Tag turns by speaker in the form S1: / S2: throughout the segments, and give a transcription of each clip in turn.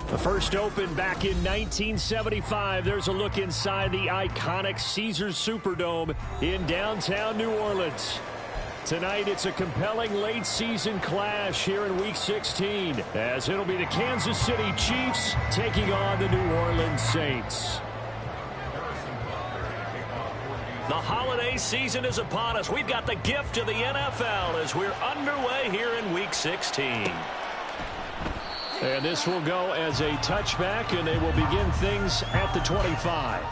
S1: The first opened back in 1975. There's a look inside the iconic Caesars Superdome in downtown New Orleans. Tonight, it's a compelling late-season clash here in Week 16, as it'll be the Kansas City Chiefs taking on the New Orleans Saints.
S2: The holiday season is upon us. We've got the gift of the NFL as we're underway here in Week 16.
S1: And this will go as a touchback, and they will begin things at the 25.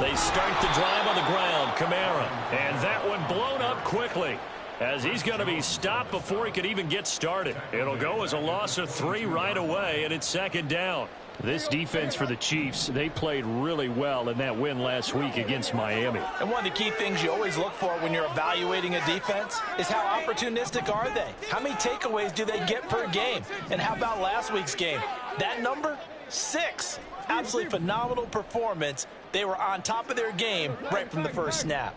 S2: They start the drive on the ground. Kamara. And that one blown up quickly, as he's going to be stopped before he could even get started. It'll go as a loss of 3 right away, and it's second down.
S1: This defense for the Chiefs, they played really well in that win last week against Miami.
S3: And one of the key things you always look for when you're evaluating a defense is how opportunistic are they? How many takeaways do they get per game? And how about last week's game? That number? 6. Absolutely phenomenal performance. They were on top of their game right from the first snap.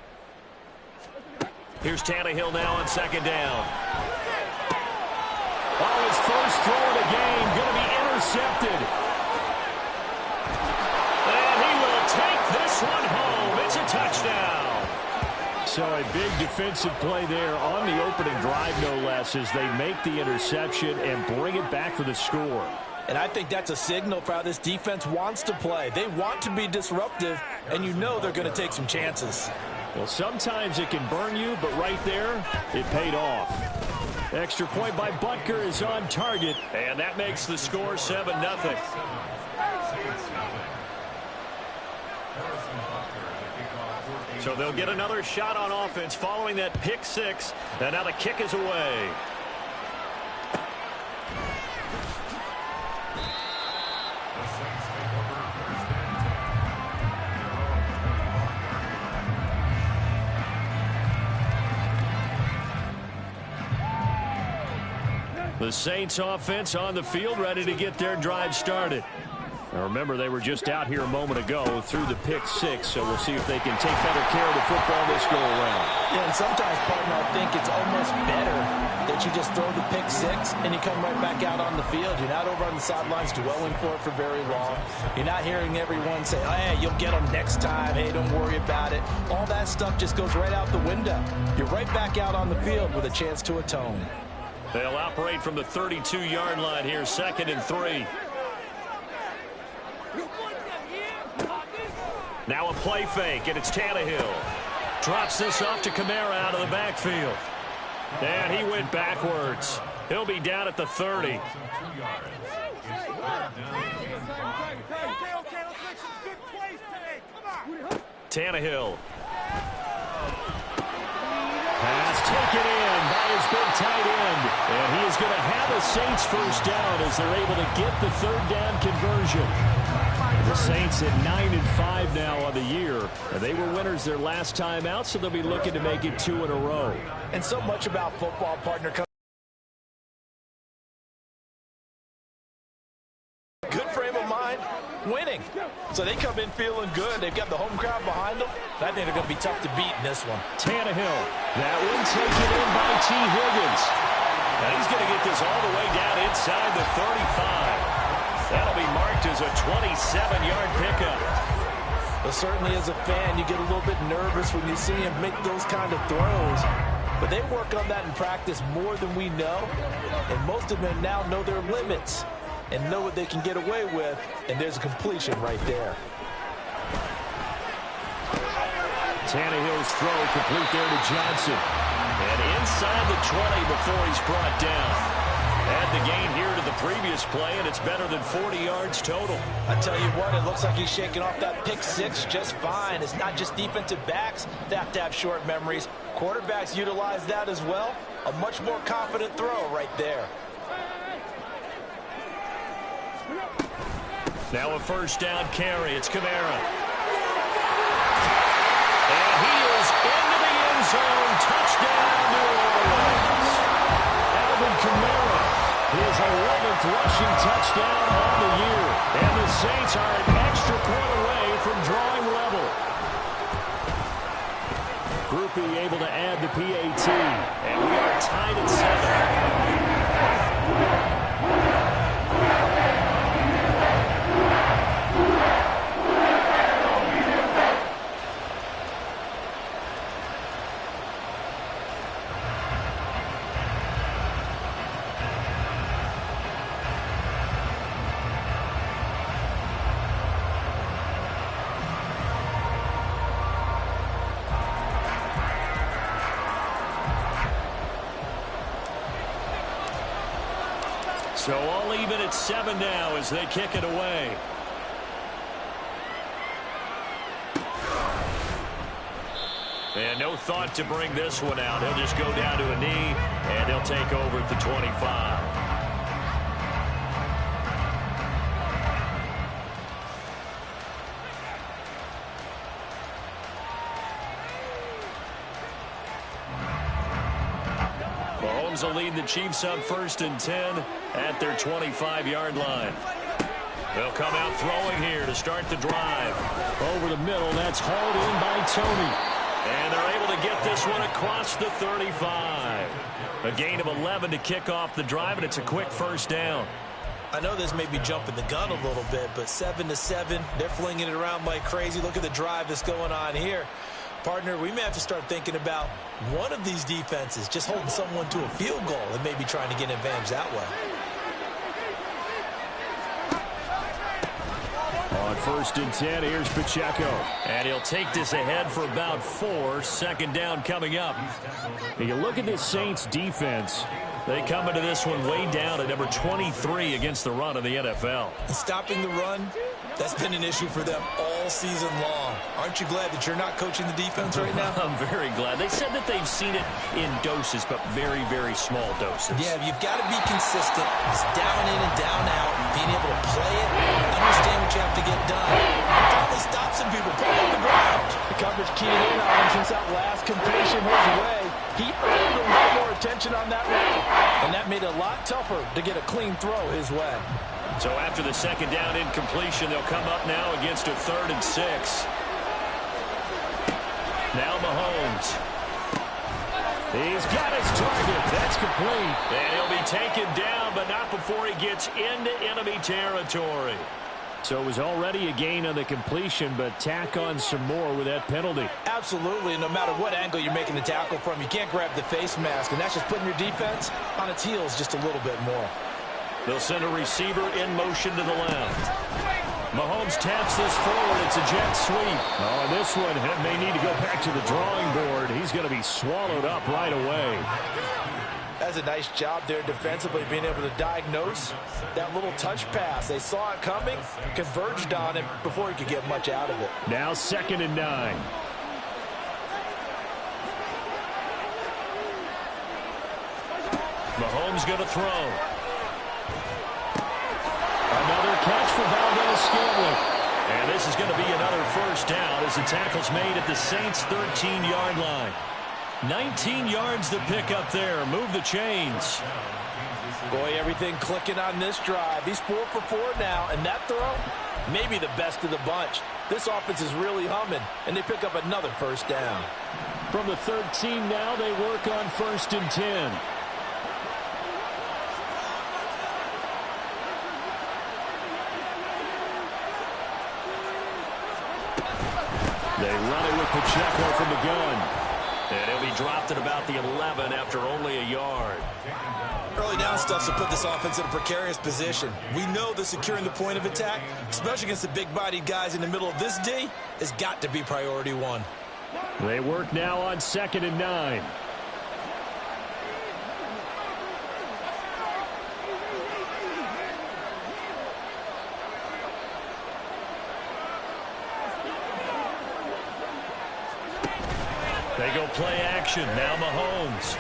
S2: Here's Tannehill now on second down.
S1: Oh, his first throw of the game going to be intercepted.
S2: And he will take this one home. It's a touchdown.
S1: So a big defensive play there on the opening drive, no less, as they make the interception and bring it back for the score.
S3: And I think that's a signal for how this defense wants to play. They want to be disruptive, and you know they're going to take some chances.
S1: Well, sometimes it can burn you, but right there, it paid off. Extra point by Butker is on target.
S2: And that makes the score 7-0. So they'll get another shot on offense following that pick 6. And now the kick is away. The Saints offense on the field, ready to get their drive started. Now remember, they were just out here a moment ago through the pick 6, so we'll see if they can take better care of the football this go around.
S3: Yeah, and sometimes, partner, I think it's almost better that you just throw the pick 6 and you come right back out on the field. You're not over on the sidelines dwelling for it for very long. You're not hearing everyone say, oh, hey, you'll get them next time. Hey, don't worry about it. All that stuff just goes right out the window. You're right back out on the field with a chance to atone.
S2: They'll operate from the 32-yard line here, 2nd and 3. Now a play fake, and it's Tannehill. Drops this off to Kamara out of the backfield. And he went backwards. He'll be down at the 30. Tannehill.
S1: Pass taken in by his big tight end. And he is going to have a Saints first down as they're able to get the 3rd down conversion. The Saints at 9-5 now on the year. And they were winners their last time out, so they'll be looking to make it 2 in a row.
S3: And so much about football, partner, winning. So they come in feeling good. They've got the home crowd behind them. I think they're going to be tough to beat in this one.
S1: Tannehill. That one taken in by T. Higgins.
S2: And he's going to get this all the way down inside the 35. That'll be marked as a 27-yard pickup.
S3: Well, certainly as a fan, you get a little bit nervous when you see him make those kind of throws. But they work on that in practice more than we know. And most of them now know their limits and know what they can get away with. And there's a completion right there.
S1: Tannehill's throw complete there to Johnson.
S2: And inside the 20 before he's brought down. Add the gain here to the previous play, and it's better than 40 yards total.
S3: I tell you what, it looks like he's shaking off that pick six just fine. It's not just defensive backs that have to have short memories. Quarterbacks utilize that as well. A much more confident throw right there.
S2: Now a first down carry. It's Kamara. And he is into the end zone. Touchdown, New Orleans.
S1: Alvin Kamara. His 11th rushing touchdown on the year. And the Saints are an extra point away from drawing level. Groupie able to add the PAT.
S2: And we are tied at 7. So all even at 7 now as they kick it away. And no thought to bring this one out. He'll just go down to a knee, and he'll take over at the 25. Mahomes will lead the Chiefs up 1st and 10 at their 25-yard line. They'll come out throwing here to start the drive.
S1: Over the middle, that's hauled in by Tony.
S2: And they're able to get this one across the 35. A gain of 11 to kick off the drive, and it's a quick first down.
S3: I know this may be jumping the gun a little bit, but 7-7, they're flinging it around like crazy. Look at the drive that's going on here. Partner, we may have to start thinking about one of these defenses just holding someone to a field goal and maybe trying to get an advantage that way.
S1: On 1st and 10, here's Pacheco.
S2: And he'll take this ahead for about 4. 2nd down coming up.
S1: And you look at this Saints defense.
S2: They come into this one way down at number 23 against the run of the NFL.
S3: And stopping the run, that's been an issue for them all season long. Aren't you glad that you're not coaching the defense right now?
S2: I'm very glad. They said that they've seen it in doses, but very, very small doses.
S3: Yeah, you've got to be consistent. It's down in and down out. Being able to play it, understand what you have to get done. And finally stop some people, put them on the ground. The coverage keyed in on him since that last completion his way. He earned a lot more attention on that route, and that made it a lot tougher to get a clean throw his way.
S2: So after the 2nd down incompletion, they'll come up now against a 3rd and 6. Now Mahomes.
S1: He's got his target. That's complete.
S2: And he'll be taken down, but not before he gets into enemy territory.
S1: So it was already a gain on the completion, but tack on some more with that penalty.
S3: Absolutely. No matter what angle you're making the tackle from, you can't grab the face mask, and that's just putting your defense on its heels just a little bit more.
S2: They'll send a receiver in motion to the left. Mahomes taps this forward. It's a jet sweep.
S1: Oh, this one may need to go back to the drawing board. He's going to be swallowed up right away.
S3: That's a nice job there defensively, being able to diagnose that little touch pass. They saw it coming, converged on it before he could get much out of it.
S1: Now 2nd and 9.
S2: Mahomes going to throw.
S1: Another catch for Valdez-Scantling.
S2: And this is going to be another first down as the tackle's made at the Saints' 13-yard line. 19 yards to pick up there. Move the chains.
S3: Boy, everything clicking on this drive. He's 4 for 4 now, and that throw, maybe the best of the bunch. This offense is really humming, and they pick up another first down.
S1: From the 13 now, they work on 1st and 10. They run it with Pacheco from the gun.
S2: And he'll be dropped at about the 11 after only a yard.
S3: Early down stuff to put this offense in a precarious position. We know that securing the point of attack, especially against the big-bodied guys in the middle of this D, has got to be priority one.
S1: They work now on 2nd and 9.
S2: They go play action. Now Mahomes.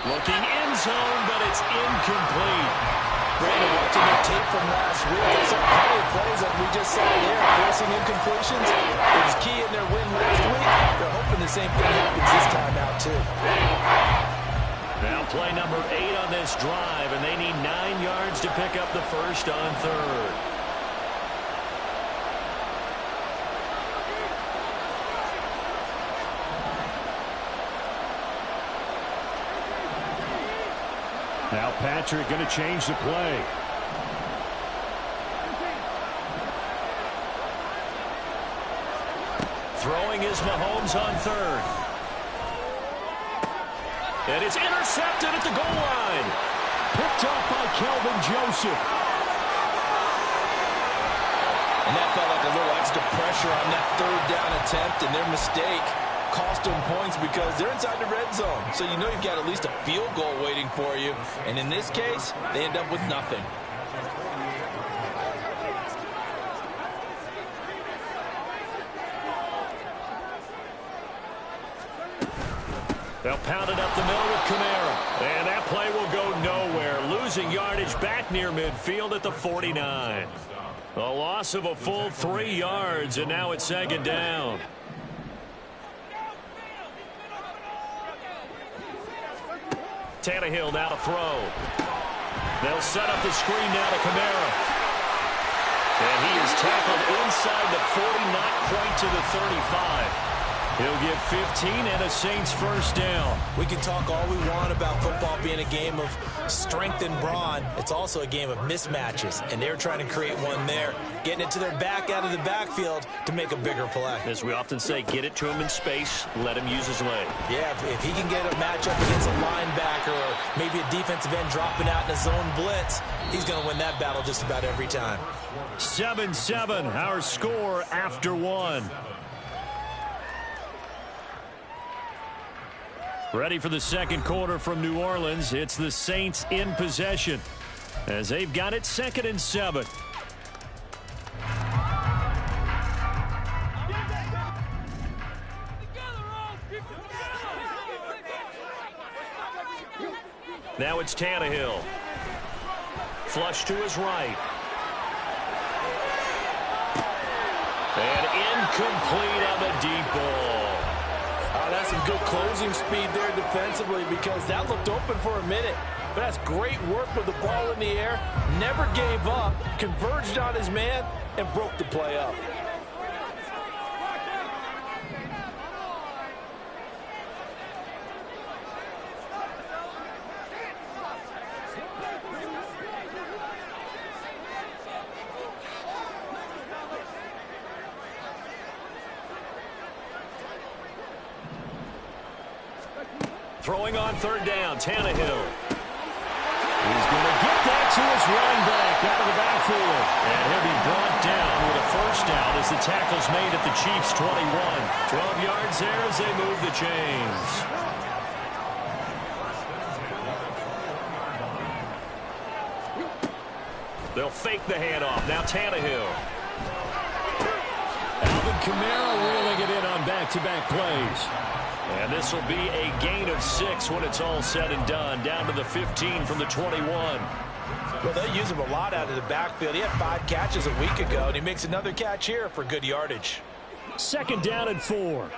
S2: Looking end zone, but it's incomplete.
S3: Brandon, watching the tape from last week, they saw plenty of plays like we just saw there, forcing incompletions. It was key in their win last week. They're hoping the same thing happens this time out, too.
S2: Now play number 8 on this drive, and they need 9 yards to pick up the first on 3rd.
S1: Now Patrick going to change the play.
S2: Throwing is Mahomes on 3rd. And it's intercepted at the goal line.
S1: Picked up by Kelvin Joseph.
S3: And that felt like a little extra pressure on that 3rd down attempt, and their mistake cost them points because they're inside the red zone. So you know you've got at least a field goal waiting for you. And in this case, they end up with nothing.
S2: They'll pound it up the middle with Kamara. And that play will go nowhere. Losing yardage back near midfield at the 49. A loss of a full 3 yards, and now it's 2nd down. Tannehill now to throw. They'll set up the screen now to Kamara. And he is tackled inside the 40, not quite to the 35. He'll get 15 and a Saints first down.
S3: We can talk all we want about football being a game of strength and brawn. It's also a game of mismatches, and they're trying to create one there, getting it to their back out of the backfield to make a bigger play.
S2: As we often say, get it to him in space, let him use his leg.
S3: Yeah, if he can get a matchup against a linebacker or maybe a defensive end dropping out in a zone blitz, he's going to win that battle just about every time.
S1: 7-7, our score after 1. Ready for the 2nd quarter from New Orleans. It's the Saints in possession as they've got it 2nd and 7.
S2: Now it's Tannehill. Flush to his right. And incomplete on the deep ball.
S3: That's some good closing speed there defensively because that looked open for a minute. But that's great work with the ball in the air. Never gave up, converged on his man, and broke the play up.
S2: Throwing on 3rd down, Tannehill.
S1: He's going to get that to his running back out of the backfield.
S2: And he'll be brought down with a first down as the tackle's made at the Chiefs' 21. 12 yards there as they move the chains. They'll fake the handoff. Now Tannehill.
S1: Alvin Kamara reeling it in on back-to-back plays.
S2: And this will be a gain of 6 when it's all said and done. Down to the 15 from the 21.
S3: Well, they use him a lot out of the backfield. He had 5 catches a week ago, and he makes another catch here for good yardage.
S1: 2nd down and 4.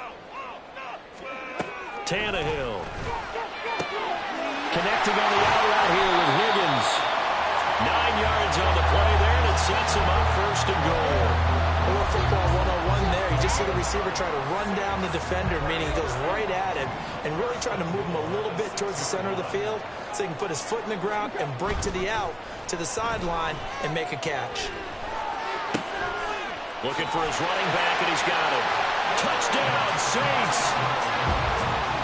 S2: Tannehill.
S1: Connecting on the out route here with Higgins.
S2: 9 yards on the play there, and it's sets him up first and goal.
S3: A little football 101 there. You just see the receiver try to run down the defender, meaning he goes right at him and really trying to move him a little bit towards the center of the field so he can put his foot in the ground and break to the out, to the sideline, and make a catch.
S2: Looking for his running back, and he's got it. Touchdown, Saints.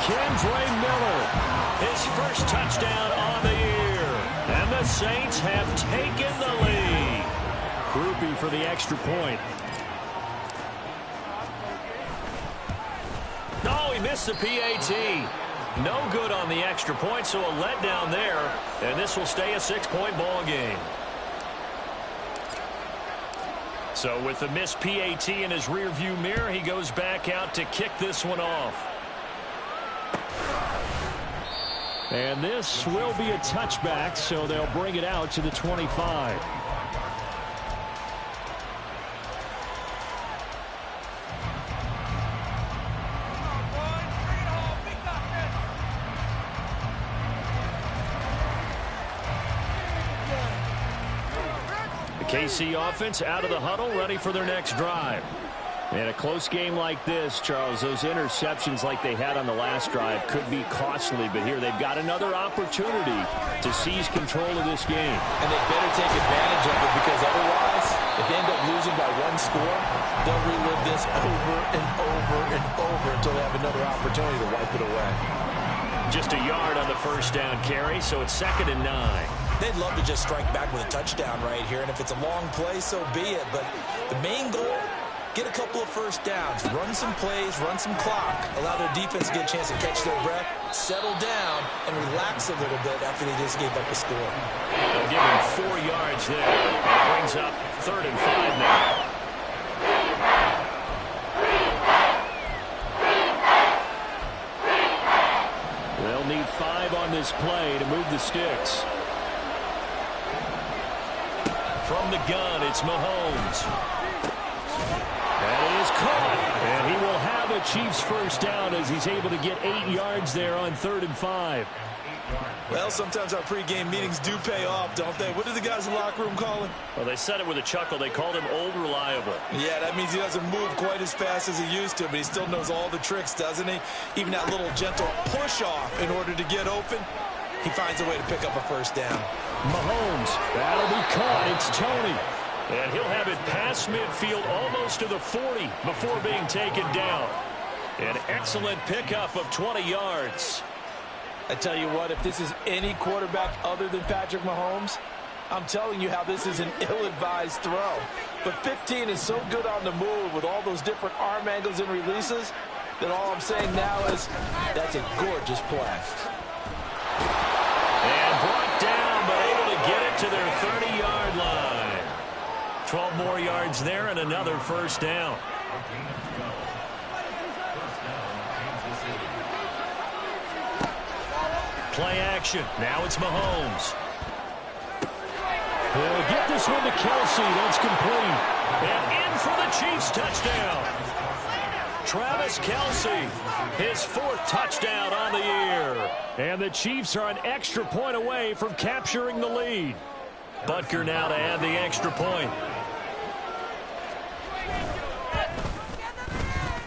S1: Kendre Miller.
S2: His first touchdown on the year. And the Saints have taken the lead.
S1: Groupie for the extra point.
S2: No, he missed the PAT. No good on the extra point, so a letdown there. And this will stay a 6-point ball game. So with the missed PAT in his rearview mirror, he goes back out to kick this one off.
S1: And this will be a touchback, so they'll bring it out to the 25. KC offense out of the huddle, ready for their next drive. In a close game like this, Charles, those interceptions like they had on the last drive could be costly, but here they've got another opportunity to seize control of this game.
S3: And they better take advantage of it, because otherwise, if they end up losing by one score, they'll relive this over and over and over until they have another opportunity to wipe it away.
S2: Just a yard on the first down carry, so it's 2nd and 9.
S3: They'd love to just strike back with a touchdown right here, and if it's a long play, so be it. But the main goal, get a couple of first downs, run some plays, run some clock, allow their defense to get a chance to catch their breath, settle down, and relax a little bit after they just gave up a score.
S2: They'll give him 4 yards there. That brings up 3rd and 5 now.
S1: They'll need 5 on this play to move the sticks.
S2: From the gun, it's Mahomes.
S1: That is caught. And he will have a Chiefs first down as he's able to get 8 yards there on 3rd and 5.
S3: Well, sometimes our pregame meetings do pay off, don't they? What did the guys in the locker room call him?
S2: Well, they said it with a chuckle. They called him Old Reliable.
S3: Yeah, that means he doesn't move quite as fast as he used to, but he still knows all the tricks, doesn't he? Even that little gentle push-off in order to get open, he finds a way to pick up a first down.
S1: Mahomes, that'll be caught. It's Tony.
S2: And he'll have it past midfield, almost to the 40 before being taken down. An excellent pickup of 20 yards.
S3: I tell you what, if this is any quarterback other than Patrick Mahomes, I'm telling you how this is an ill-advised throw. But 15 is so good on the move with all those different arm angles and releases that all I'm saying now is that's a gorgeous play.
S2: And brought down, but able to get it to their 30-yard line. 12 more yards there and another first down. Play action. Now it's Mahomes.
S1: He'll get this one to Kelsey. That's complete.
S2: And in for the Chiefs touchdown. Travis Kelsey, his 4th touchdown on the year.
S1: And the Chiefs are an extra point away from capturing the lead.
S2: Butker now to add the extra point.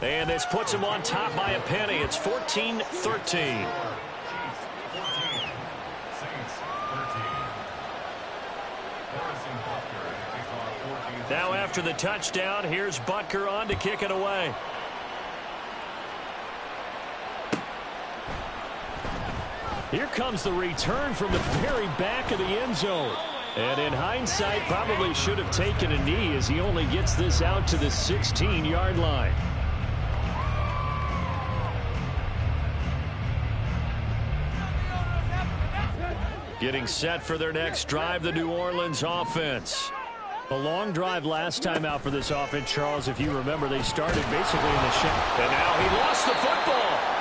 S2: And this puts him on top by a penny. It's 14-13. Now after the touchdown, here's Butker on to kick it away.
S1: Here comes the return from the very back of the end zone. And in hindsight, probably should have taken a knee as he only gets this out to the 16-yard line.
S2: Getting set for their next drive, the New Orleans offense.
S1: A long drive last time out for this offense, Charles. If you remember, they started basically in the shot.
S2: And now he lost the football.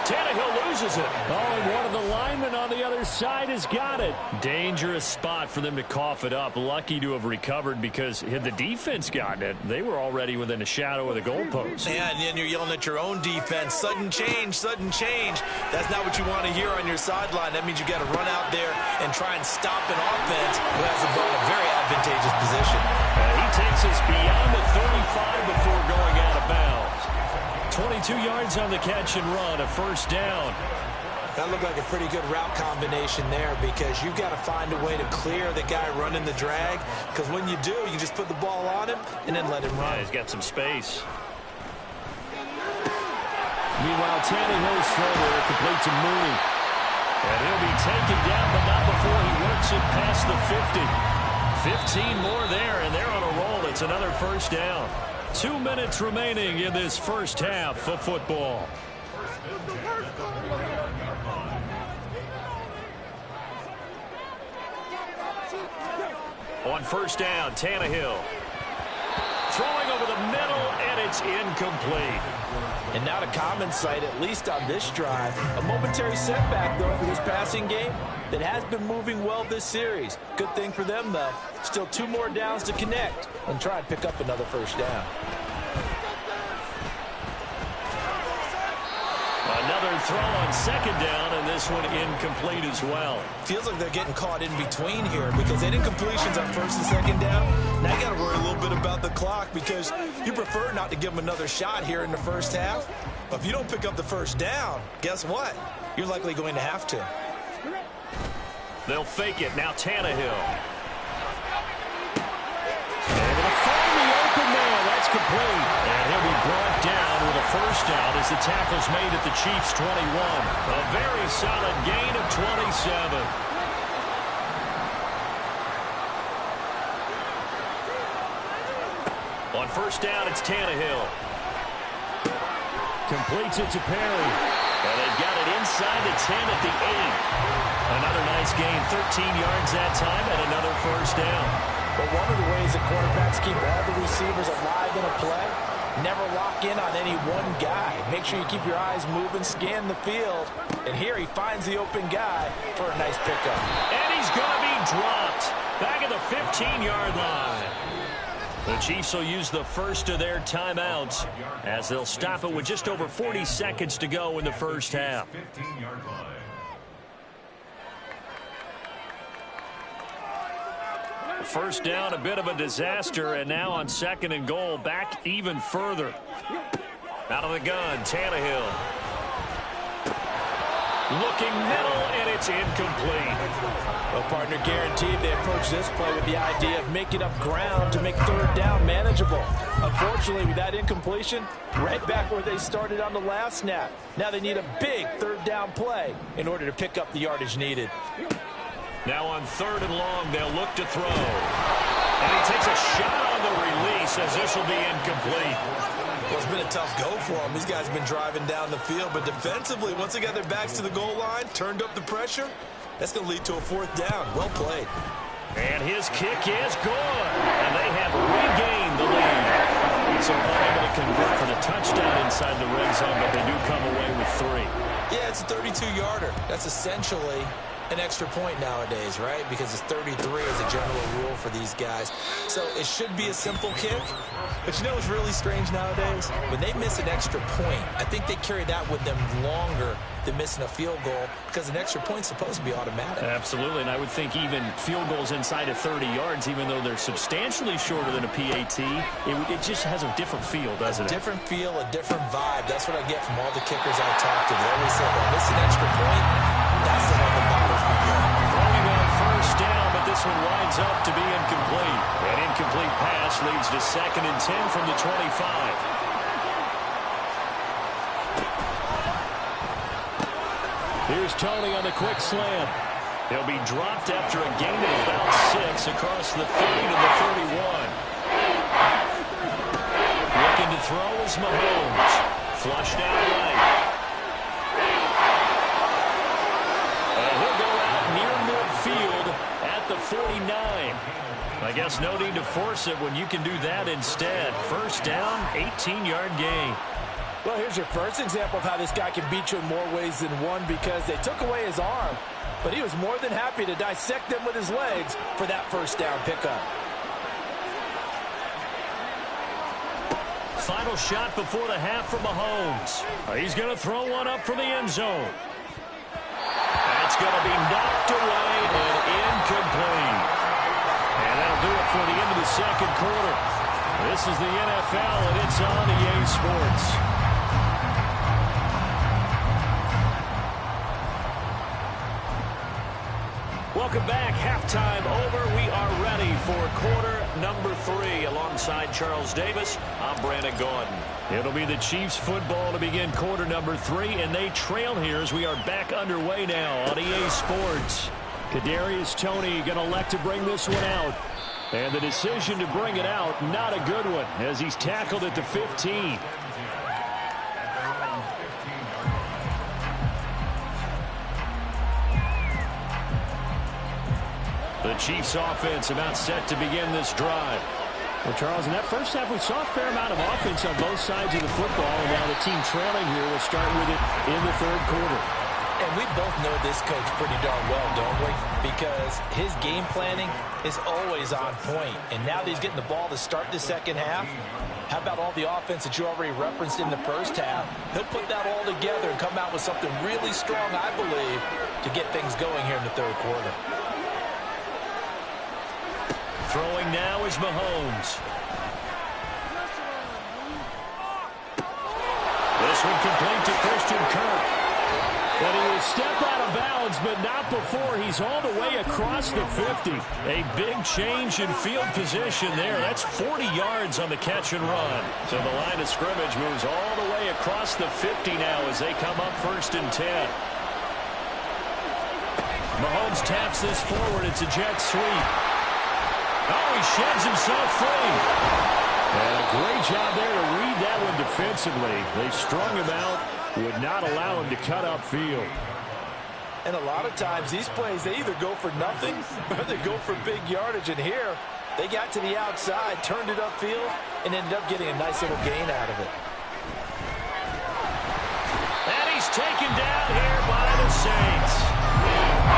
S2: Tannehill loses it.
S1: Oh, and one of the linemen on the other side has got it.
S2: Dangerous spot for them to cough it up. Lucky to have recovered, because had the defense gotten it, they were already within a shadow of the goalpost.
S3: Yeah, and then you're yelling at your own defense. Sudden change, sudden change. That's not what you want to hear on your sideline. That means you got to run out there and try and stop an offense who has the ball in a very advantageous position.
S2: He takes us beyond the 35 before going out of bounds. 22 yards on the catch and run, a first down.
S3: That looked like a pretty good route combination there because you've got to find a way to clear the guy running the drag, because when you do, you just put the ball on him and then let him run.
S2: Yeah, he's got some space.
S1: Meanwhile, Tannehill's throw there complete to Mooney.
S2: And he'll be taken down, but not before he works it past the 50. 15 more there, and they're on a roll. It's another first down. 2 minutes remaining in this first half of football. On first down, Tannehill. Throwing over the middle, and it's incomplete.
S3: And not a common sight, at least on this drive. A momentary setback, though, for this passing game that has been moving well this series. Good thing for them, though. Still 2 more downs to connect and try and pick up another first down.
S2: Another throw on second down, and this one incomplete as well.
S3: Feels like they're getting caught in between here because they did incompletions on first and second down. Now you got to worry a little bit about the clock because you prefer not to give them another shot here in the first half. But if you don't pick up the first down, guess what? You're likely going to have to.
S2: They'll fake it. Now Tannehill.
S1: Able to find the open man. That's complete.
S2: And he'll be brought down with a first down as the tackle's made at the Chiefs' 21. A very solid gain of 27. On first down, it's Tannehill.
S1: Completes it to Perry.
S2: And they've got it inside the 10 at the 8. Another nice gain, 13 yards that time, and another first down.
S3: But one of the ways that quarterbacks keep all the receivers alive in a play, never lock in on any one guy. Make sure you keep your eyes moving, scan the field. And here he finds the open guy for a nice pickup.
S2: And he's going to be dropped back at the 15-yard line. The Chiefs will use the first of their timeouts as they'll stop it with just over 40 seconds to go in the first half. First down, a bit of a disaster, and now on second and goal, back even further. Out of the gun, Tannehill. Looking middle, and it's incomplete.
S3: Well, partner, guaranteed they approach this play with the idea of making up ground to make third down manageable. Unfortunately, with that incompletion, right back where they started on the last snap. Now they need a big third down play in order to pick up the yardage needed.
S2: Now on third and long, they'll look to throw. And he takes a shot on the release as this will be incomplete.
S3: Well, it's been a tough go for them. These guys have been driving down the field, but defensively, once they got their backs to the goal line, turned up the pressure, that's going to lead to a fourth down. Well played.
S2: And his kick is good. And they have regained the lead. So unable to convert for the touchdown inside the red zone, but they do come away with 3.
S3: Yeah, it's a 32-yarder. That's essentially an extra point nowadays, right? Because it's 33 as a general rule for these guys. So it should be a simple kick. But you know what's really strange nowadays? When they miss an extra point, I think they carry that with them longer than missing a field goal because an extra point's supposed to be automatic.
S2: Absolutely, and I would think even field goals inside of 30 yards, even though they're substantially shorter than a PAT, it just has a different feel, doesn't it?
S3: A different feel, a different vibe. That's what I get from all the kickers I talk to. They always say, if I miss an extra point, that's the one that bothers me more.
S2: Throwing on first down, but this one winds up to be incomplete. An incomplete pass leads to 2nd and 10 from the 25.
S1: Here's Tony on the quick slam.
S2: He'll be dropped after a gain of about 6 across the 30 to the 31. Looking to throw is Mahomes. Flushed out right. And he'll go out near midfield at the 49. I guess no need to force it when you can do that instead. First down, 18-yard gain.
S3: Well, here's your first example of how this guy can beat you in more ways than one because they took away his arm, but he was more than happy to dissect them with his legs for that first down pickup.
S2: Final shot before the half from Mahomes. He's going to throw one up from the end zone. That's going to be knocked away and incomplete. And that'll do it for the end of the second quarter.
S1: This is the NFL, and it's on EA Sports.
S2: Welcome back. Halftime over. We are ready for quarter number 3. Alongside Charles Davis, I'm Brandon Gordon.
S1: It'll be the Chiefs football to begin quarter number 3, and they trail here as we are back underway now on EA Sports. Kadarius Toney going to elect to bring this one out. And the decision to bring it out, not a good one, as he's tackled at the 15. The Chiefs offense about set to begin this drive. Well, Charles, in that first half, we saw a fair amount of offense on both sides of the football, and now the team trailing here will start with it in the third quarter.
S3: And we both know this coach pretty darn well, don't we? Because his game planning is always on point. And now that he's getting the ball to start the second half, how about all the offense that you already referenced in the first half? He'll put that all together and come out with something really strong, I believe, to get things going here in the third quarter.
S2: Throwing now is Mahomes. This one complete to Christian Kirk.
S1: And he will step out of bounds, but not before he's all the way across the 50.
S2: A big change in field position there. That's 40 yards on the catch and run. So the line of scrimmage moves all the way across the 50 now as they come up 1st and 10. Mahomes taps this forward. It's a jet sweep. Oh, he sheds himself free.
S1: And a great job there to read that one defensively. They strung him out, would not allow him to cut upfield.
S3: And a lot of times these plays, they either go for nothing or they go for big yardage. And here, they got to the outside, turned it upfield, and ended up getting a nice little gain out of it.
S2: And he's taken down here by the Saints.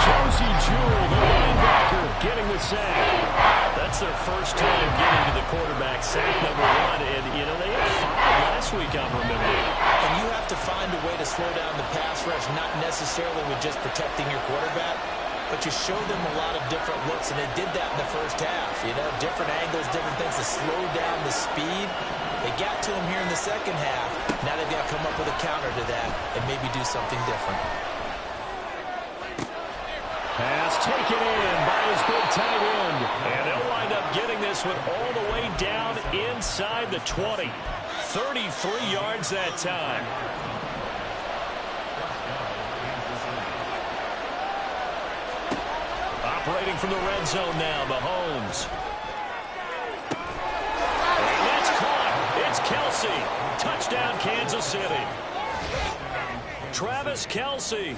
S1: Josie Jewell, the linebacker, getting the sack.
S2: That's their first time getting to the quarterback, sack number 1. And, you know, they had 5 last week, I'm remembering.
S3: And you have to find a way to slow down the pass rush, not necessarily with just protecting your quarterback, but you show them a lot of different looks, and they did that in the first half. You know, different angles, different things to slow down the speed. They got to him here in the second half. Now they've got to come up with a counter to that and maybe do something different.
S1: Pass taken in by his big tight end.
S2: And they'll wind up getting this one all the way down inside the 20. 33 yards that time. Operating from the red zone now, Mahomes. And that's caught. It's Kelsey. Touchdown, Kansas City. Travis Kelsey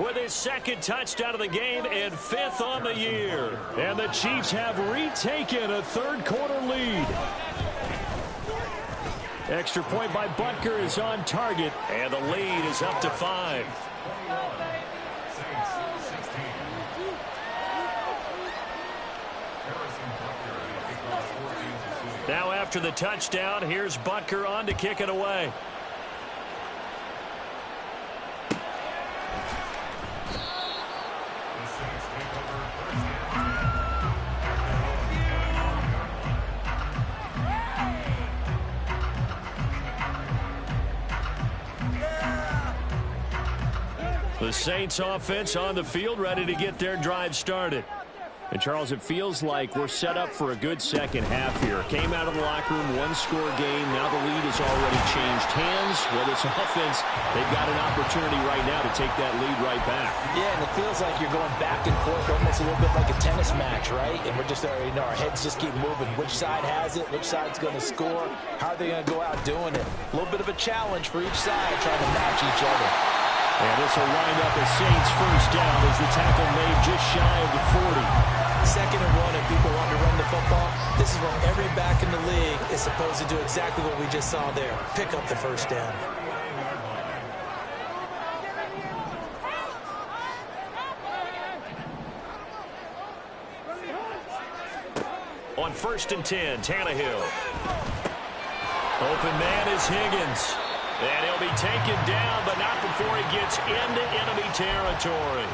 S2: with his 2nd touchdown of the game and 5th on the year.
S1: And the Chiefs have retaken a third quarter lead. Extra point by Butker is on target.
S2: And the lead is up to 5. Now after the touchdown, here's Butker on to kick it away. The Saints offense on the field, ready to get their drive started.
S1: And, Charles, it feels like we're set up for a good second half here. Came out of the locker room, 1-score game. Now the lead has already changed hands. Well, this offense, they've got an opportunity right now to take that lead right back.
S3: Yeah, and it feels like you're going back and forth, almost a little bit like a tennis match, right? And we're just, you know, our heads just keep moving. Which side has it? Which side's going to score? How are they going to go out doing it? A little bit of a challenge for each side, trying to match each other.
S1: And this will wind up a Saints first down as the tackle made just shy of the 40.
S3: 2nd and 1, if people want to run the football, this is where every back in the league is supposed to do exactly what we just saw there. Pick up the first down.
S2: On 1st and 10, Tannehill. Open man is Higgins. And he'll be taken down, but not before he gets into enemy territory.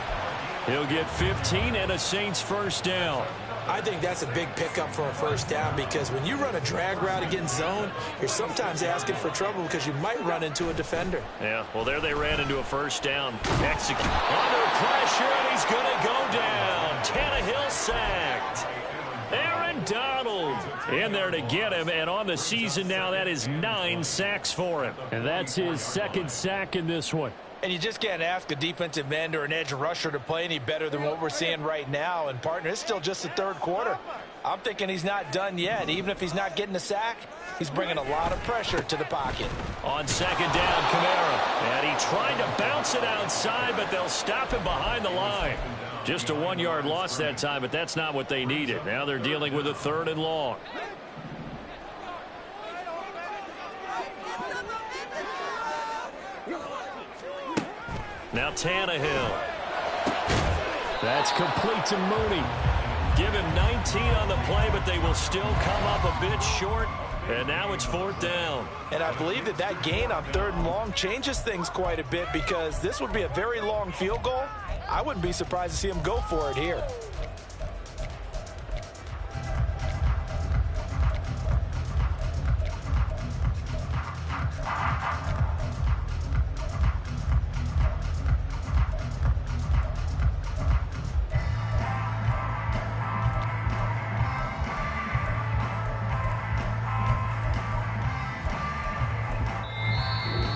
S1: He'll get 15 and a Saints first down.
S3: I think that's a big pickup for a first down because when you run a drag route against zone, you're sometimes asking for trouble because you might run into a defender.
S2: Yeah, well, there they ran into a first down. Execute. Under pressure, and he's going to go down. Tannehill sacked. Aaron Donald in there to get him, and on the season now, that is 9 sacks for him.
S1: And that's his second sack in this one.
S3: And you just can't ask a defensive end or an edge rusher to play any better than what we're seeing right now. And, partner, it's still just the third quarter. I'm thinking he's not done yet. Even if he's not getting a sack, he's bringing a lot of pressure to the pocket.
S2: On second down, Kamara. And he tried to bounce it outside, but they'll stop him behind the line. Just a 1-yard loss that time, but that's not what they needed. Now they're dealing with a 3rd and long. Now Tannehill.
S1: That's complete to Mooney.
S2: Give him 19 on the play, but they will still come up a bit short. And now it's 4th down.
S3: And I believe that gain on 3rd and long changes things quite a bit because this would be a very long field goal. I wouldn't be surprised to see him go for it here.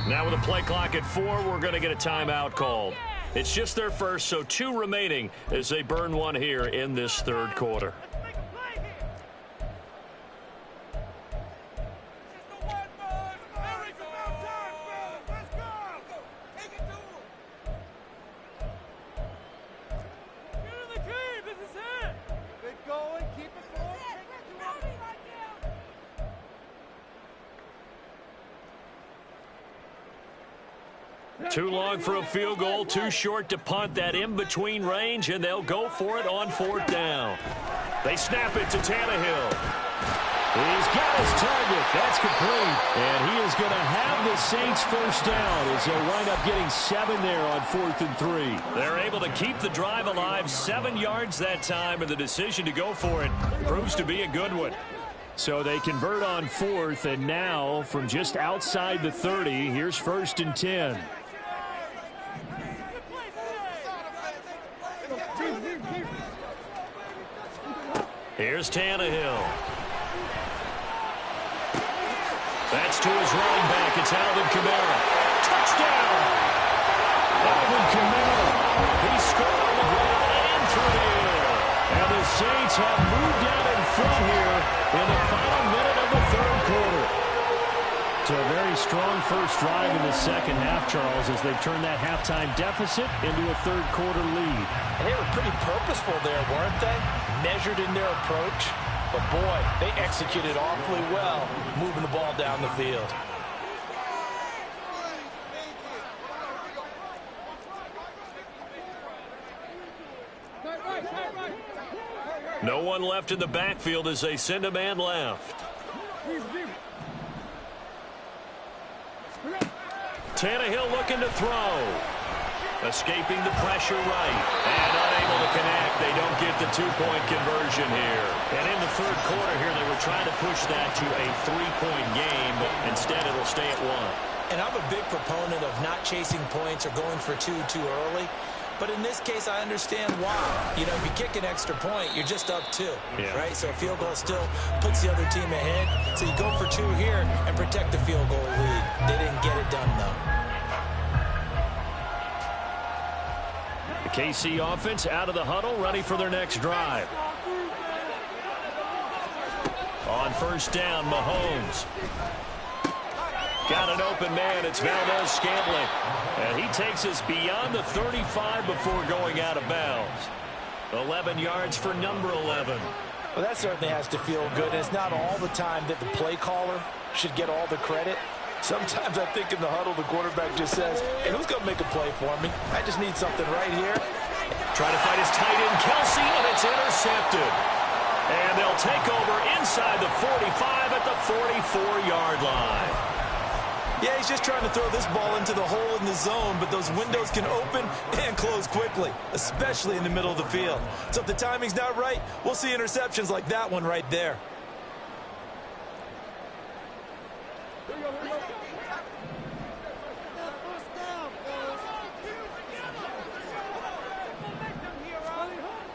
S2: Now with a play clock at 4, we're going to get a timeout called. It's just their first, so 2 remaining as they burn one here in this 3rd quarter. Too long for a field goal, too short to punt. That in-between range, and they'll go for it on 4th down. They snap it to Tannehill.
S1: He's got his target. That's complete. And he is going to have the Saints first down as they'll wind up getting 7 there on 4th and 3.
S2: They're able to keep the drive alive, 7 yards that time, and the decision to go for it proves to be a good one.
S1: So they convert on 4th, and now from just outside the 30, here's 1st and 10.
S2: Here's Tannehill. That's to his running back. It's Alvin Kamara. Touchdown!
S1: Alvin Kamara.
S2: He scored on the ground and through the air.
S1: And the Saints have moved down in front here in the final minute of the 3rd quarter. So a very strong first drive in the second half, Charles, as they've turned that halftime deficit into a 3rd quarter lead.
S3: And they were pretty purposeful there, weren't they? Measured in their approach. But, boy, they executed awfully well moving the ball down the field.
S2: No one left in the backfield as they send a man left. Tannehill looking to throw. Escaping the pressure right. And unable to connect. They don't get the 2-point conversion here. And in the 3rd quarter here, they were trying to push that to a 3-point game, but instead it'll stay at 1.
S3: And I'm a big proponent of not chasing points or going for 2 too early. But in this case, I understand why. You know, if you kick an extra point, you're just up 2, right? So a field goal still puts the other team ahead. So you go for 2 here and protect the field goal lead. They didn't get it done, though.
S2: The KC offense out of the huddle, ready for their next drive. On 1st down, Mahomes. Got an open man. It's Valdez-Scantling. And he takes us beyond the 35 before going out of bounds. 11 yards for number 11.
S3: Well, that certainly has to feel good. And it's not all the time that the play caller should get all the credit. Sometimes I think in the huddle, the quarterback just says, hey, who's going to make a play for me? I just need something right here.
S2: Trying to fight his tight end, Kelsey, and it's intercepted. And they'll take over inside the 45 at the 44-yard line.
S3: Yeah, he's just trying to throw this ball into the hole in the zone, but those windows can open and close quickly, especially in the middle of the field. So if the timing's not right, we'll see interceptions like that one right there.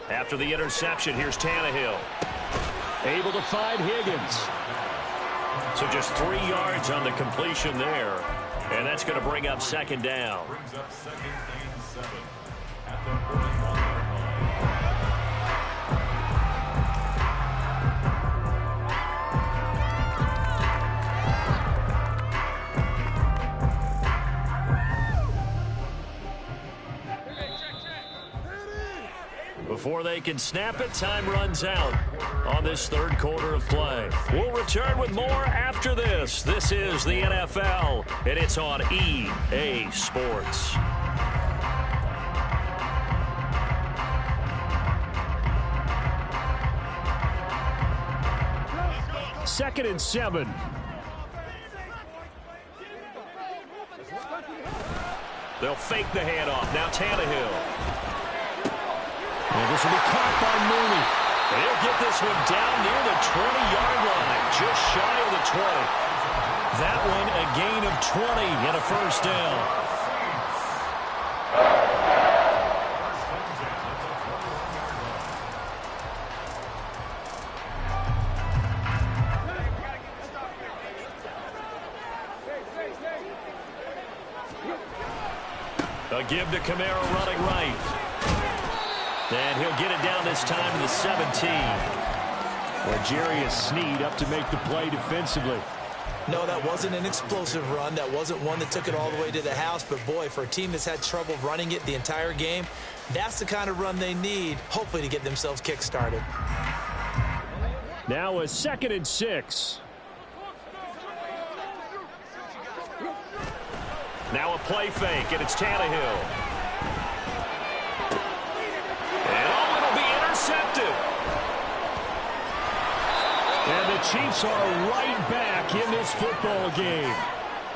S2: After the interception, here's Tannehill.
S1: Able to find Higgins.
S2: So just 3 yards on the completion there. And that's going to bring up second down.
S4: Brings up second and 7 at the 41-yard line.
S2: Before they can snap it, time runs out on this third quarter of play. We'll return with more after this. This is the NFL, and it's on EA Sports.
S1: Second and 7.
S2: They'll fake the handoff. Now Tannehill.
S1: And this will be caught by Mooney.
S2: He'll get this one down near the 20-yard line, just shy of the 20. That one a gain of 20 and a first down. A give to Kamara running right. And he'll get it down this time to the 17.
S1: Well, Jarius Sneed up to make the play defensively.
S3: No, that wasn't an explosive run. That wasn't one that took it all the way to the house. But, boy, for a team that's had trouble running it the entire game, that's the kind of run they need, hopefully, to get themselves kick-started.
S1: Now a second and 6.
S2: Now a play fake, and it's Tannehill.
S1: And the Chiefs are right back in this football game.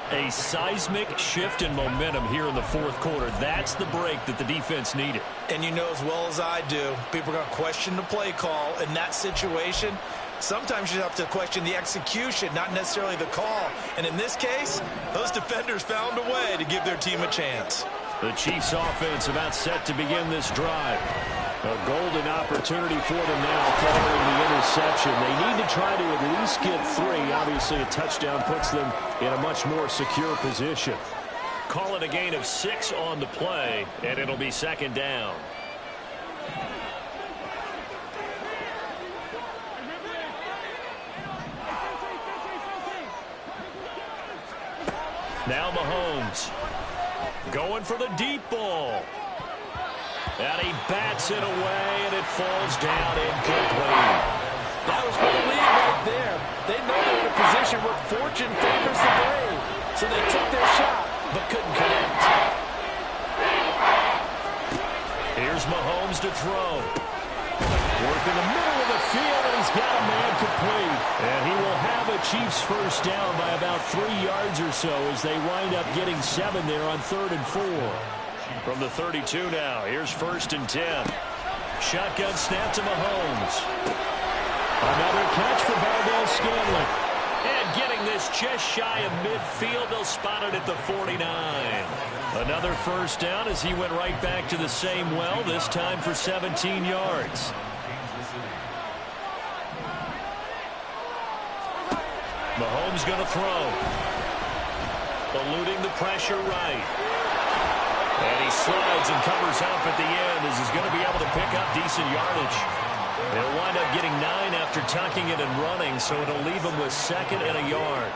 S2: A seismic shift in momentum here in the fourth quarter. That's the break that the defense needed.
S3: And you know as well as I do, people are going to question the play call in that situation. Sometimes you have to question the execution, not necessarily the call. And in this case, those defenders found a way to give their team a chance.
S2: The Chiefs offense about set to begin this drive.
S1: A golden opportunity for them now following the interception. They need to try to at least get 3. Obviously, a touchdown puts them in a much more secure position.
S2: Call it a gain of 6 on the play, and it'll be second down. Now Mahomes going for the deep ball. And he bats it away, and it falls down incomplete.
S3: That was for the lead right there. They know they're in a position where fortune favors the brave. So they took their shot, but couldn't connect.
S2: Here's Mahomes to throw.
S1: Work in the middle of the field, and he's got a man complete. And he will have a Chiefs first down by about 3 yards or so as they wind up getting 7 there on 3rd and 4.
S2: From the 32 now, here's 1st and 10. Shotgun snap to Mahomes.
S1: Another catch for Valdez-Scantling.
S2: And getting this just shy of midfield, they'll spot it at the 49. Another first down as he went right back to the same well, this time for 17 yards. Mahomes going to throw. Eluding the pressure right. And he slides and covers up at the end as he's going to be able to pick up decent yardage. They'll wind up getting 9 after tucking it and running, so it'll leave him with 2nd and a yard.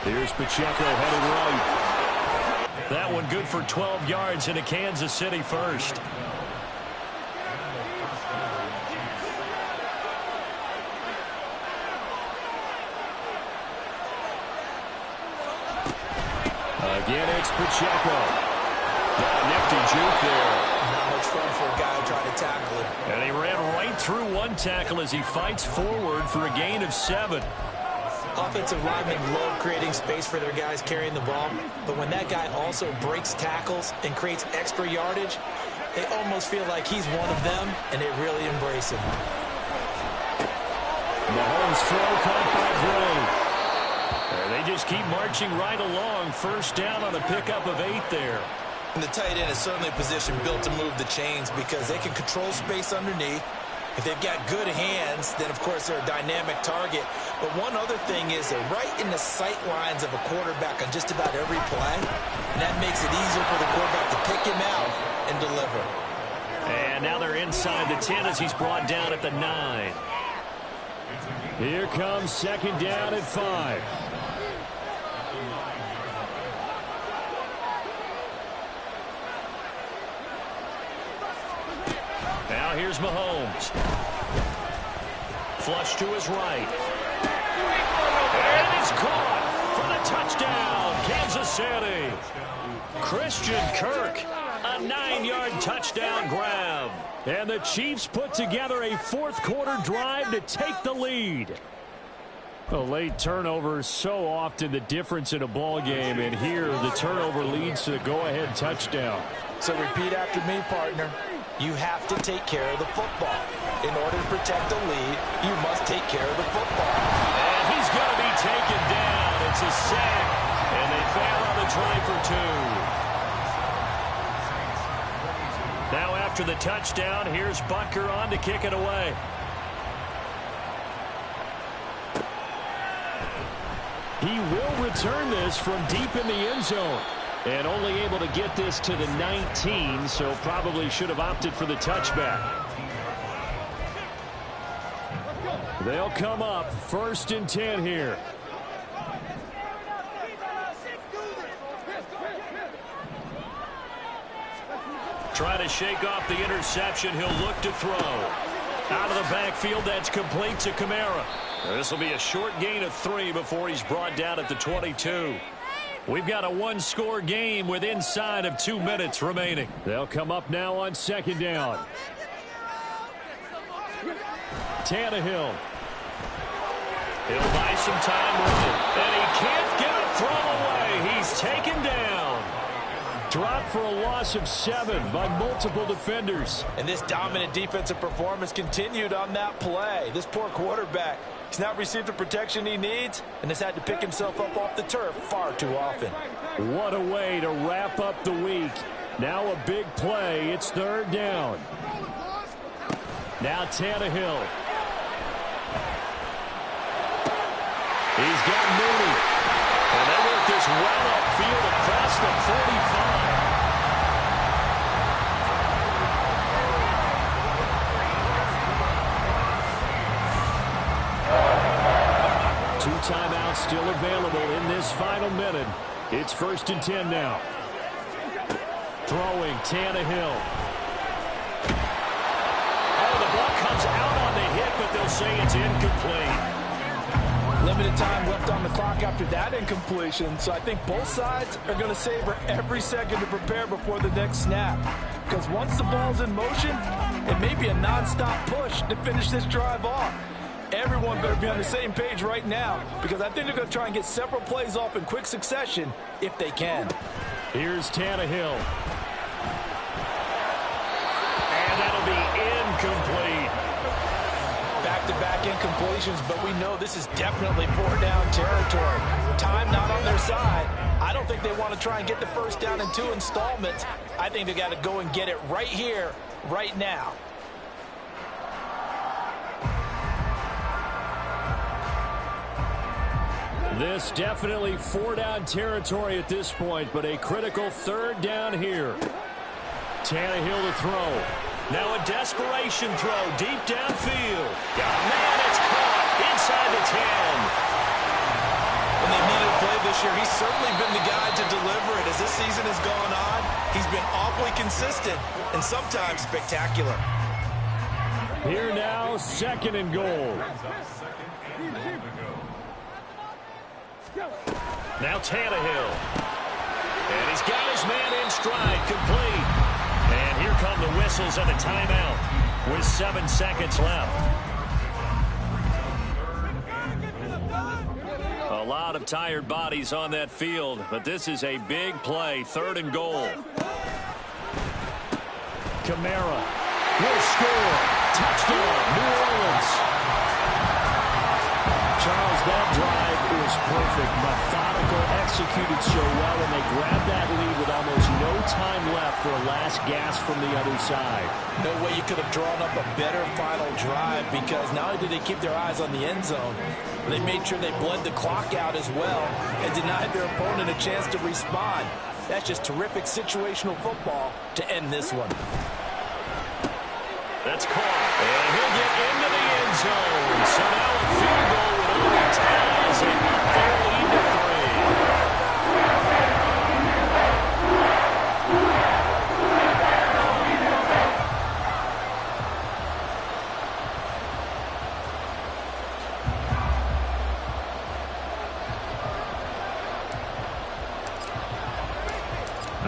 S1: Here's Pacheco headed right.
S2: That one good for 12 yards into Kansas City first.
S1: Again, it's Pacheco. Got a nifty juke there.
S3: much fun for a guy trying to tackle him.
S2: And he ran right through one tackle as he fights forward for a gain of 7.
S3: Offensive linemen love creating space for their guys carrying the ball, but when that guy also breaks tackles and creates extra yardage, they almost feel like he's one of them, and they really embrace him.
S1: Mahomes throw caught by Gray.
S2: And they just keep marching right along. First down on a pickup of 8 there.
S3: And the tight end is certainly a position built to move the chains because they can control space underneath. If they've got good hands, then, of course, they're a dynamic target. But one other thing is they're right in the sight lines of a quarterback on just about every play. And that makes it easier for the quarterback to pick him out and deliver.
S2: And now they're inside the 10 as he's brought down at the 9.
S1: Here comes second down at 5.
S2: Now here's Mahomes. Flush to his right. And it's caught for the touchdown, Kansas City. Christian Kirk, a 9-yard touchdown grab.
S1: And the Chiefs put together a fourth-quarter drive to take the lead. A late turnover is so often the difference in a ball game, and here the turnover leads to the go-ahead touchdown.
S3: So repeat after me, partner. You have to take care of the football. In order to protect the lead, you must take care of the football.
S2: And he's going to be taken down. It's a sack, and they fail on the try for 2. Now after the touchdown, here's Butker on to kick it away.
S1: He will return this from deep in the end zone. And only able to get this to the 19, so probably should have opted for the touchback. They'll come up 1st and 10 here.
S2: Trying to shake off the interception. He'll look to throw. Out of the backfield, that's complete to Kamara. This will be a short gain of 3 before he's brought down at the 22. We've got a one-score game with inside of 2 minutes remaining.
S1: They'll come up now on second down. Tannehill.
S2: He'll buy some time running. And he can't get a throw away. He's taken down.
S1: Dropped for a loss of 7 by multiple defenders.
S3: And this dominant defensive performance continued on that play. This poor quarterback, he's not received the protection he needs and has had to pick himself up off the turf far too often.
S1: What a way to wrap up the week. Now a big play. It's 3rd down. Now Tannehill.
S2: He's got Mooney. And they work this well upfield across the 45.
S1: Two timeouts still available in this final minute. It's 1st and 10 now. Throwing Tannehill.
S2: Oh, the ball comes out on the hit, but they'll say it's incomplete.
S3: Limited time left on the clock after that incompletion, so I think both sides are going to savor every second to prepare before the next snap. Because once the ball's in motion, it may be a non-stop push to finish this drive off. Everyone better be on the same page right now, because I think they're going to try and get several plays off in quick succession if they can.
S1: Here's Tannehill.
S2: And that'll be incomplete.
S3: Back-to-back incompletions, but we know this is definitely 4-down territory. Time not on their side. I don't think they want to try and get the first down in 2 installments. I think they got to go and get it right here, right now.
S1: This definitely 4-down territory at this point, but a critical 3rd down here. Tannehill to throw.
S2: Now a desperation throw deep downfield. Oh, man, it's caught inside the 10.
S3: When they needed a play this year, he's certainly been the guy to deliver it. As this season has gone on, he's been awfully consistent and sometimes spectacular.
S1: Here now, 2nd and goal.
S2: Now Tannehill. And he's got his man in stride, complete. And here come the whistles and a timeout with 7 seconds left. A lot of tired bodies on that field, but this is a big play, 3rd and goal.
S1: Kamara will score. Touchdown, New Orleans. Charles, that drive was perfect. Methodical, executed so well, and they grabbed that lead with almost no time left for a last gasp from the other side.
S3: No way you could have drawn up a better final drive, because not only did they keep their eyes on the end zone, but they made sure they bled the clock out as well and denied their opponent a chance to respond. That's just terrific situational football to end this one.
S2: That's caught, and he'll get into the end zone. So now a field goal would only tie as they keep their lead to 3.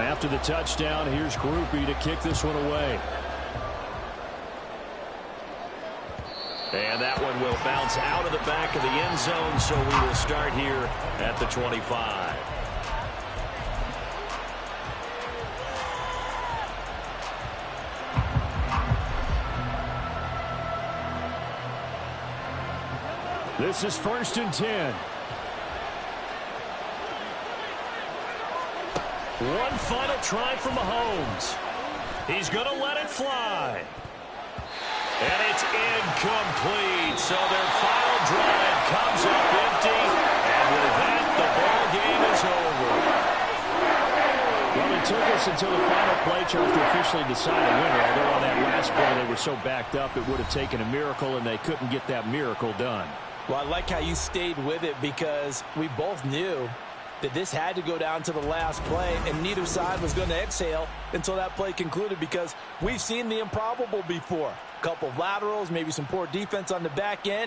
S1: After the touchdown, here's Groupie to kick this one away.
S2: And that one will bounce out of the back of the end zone, so we will start here at the 25.
S1: This is 1st and 10.
S2: One final try from Mahomes. He's going to let it fly. And it's incomplete. So their final drive comes up empty. And with that, the ball game is over.
S1: Well, it took us until the final play, Charles, to officially decide a winner. Although on that last play they were so backed up, it would have taken a miracle, and they couldn't get that miracle done.
S3: Well, I like how you stayed with it, because we both knew that this had to go down to the last play, and neither side was going to exhale until that play concluded, because we've seen the improbable before. A couple of laterals, maybe some poor defense on the back end.